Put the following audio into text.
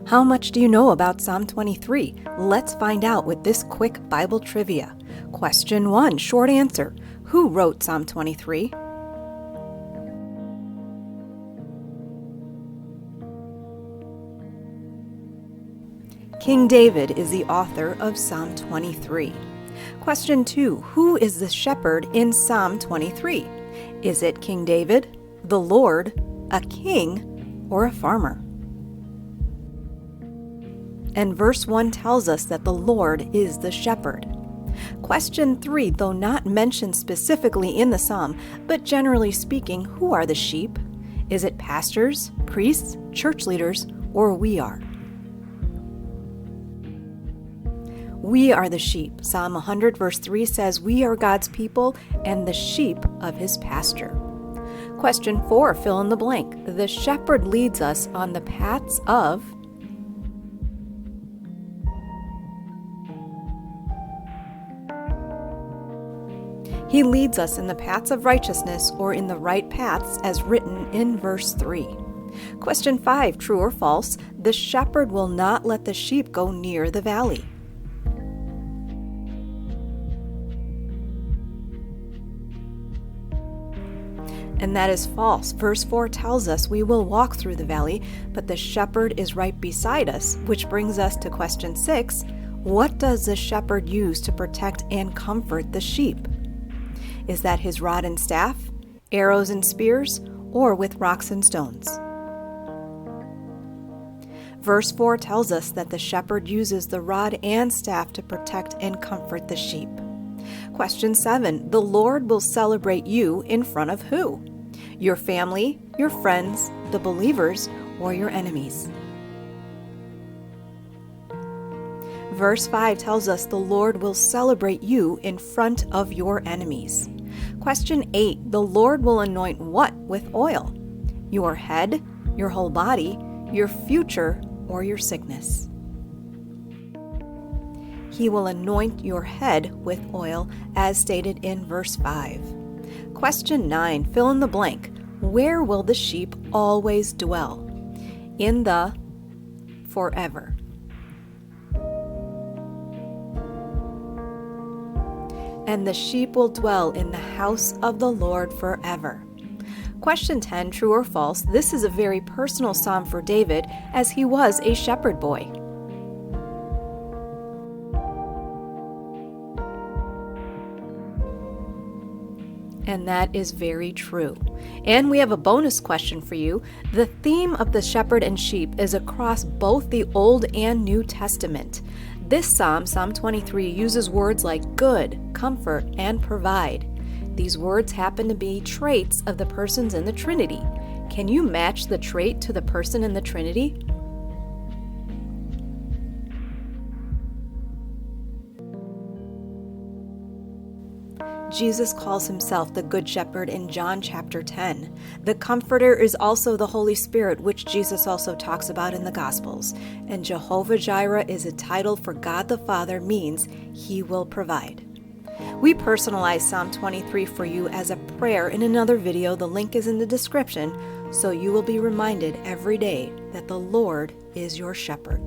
How much do you know about Psalm 23? Let's find out with this quick Bible trivia. Question 1, short answer. Who wrote Psalm 23? King David is the author of Psalm 23. Question 2, who is the shepherd in Psalm 23? Is it King David, the Lord, a king, or a farmer? And verse 1 tells us that the Lord is the shepherd. Question 3, though not mentioned specifically in the psalm, but generally speaking, who are the sheep? Is it pastors, priests, church leaders, or we are? We are the sheep. Psalm 100 verse 3 says, we are God's people and the sheep of his pasture. Question 4, fill in the blank. The shepherd leads us on the paths of... He leads us in the paths of righteousness or in the right paths as written in verse 3. Question 5, true or false? The shepherd will not let the sheep go near the valley. And that is false. Verse 4 tells us we will walk through the valley, but the shepherd is right beside us, which brings us to question 6. What does the shepherd use to protect and comfort the sheep? Is that his rod and staff, arrows and spears, or with rocks and stones? Verse 4 tells us that the shepherd uses the rod and staff to protect and comfort the sheep. Question 7, the Lord will celebrate you in front of who? Your family, your friends, the believers, or your enemies? Verse 5 tells us the Lord will celebrate you in front of your enemies. Question 8, the Lord will anoint what with oil? Your head, your whole body, your future, or your sickness? He will anoint your head with oil, as stated in verse 5. Question 9, fill in the blank. Where will the sheep always dwell? In the forever. And the sheep will dwell in the house of the Lord forever. Question 10, true or false? This is a very personal psalm for David, as he was a shepherd boy. And that is very true. And we have a bonus question for you. The theme of the shepherd and sheep is across both the Old and New Testament. This psalm, Psalm 23, uses words like good, comfort, and provide. These words happen to be traits of the persons in the Trinity. Can you match the trait to the person in the Trinity? Jesus calls himself the Good Shepherd in John chapter 10. The Comforter is also the Holy Spirit, which Jesus also talks about in the Gospels. And Jehovah Jireh is a title for God the Father, means He will provide. We personalize Psalm 23 for you as a prayer in another video. The link is in the description, so you will be reminded every day that the Lord is your shepherd.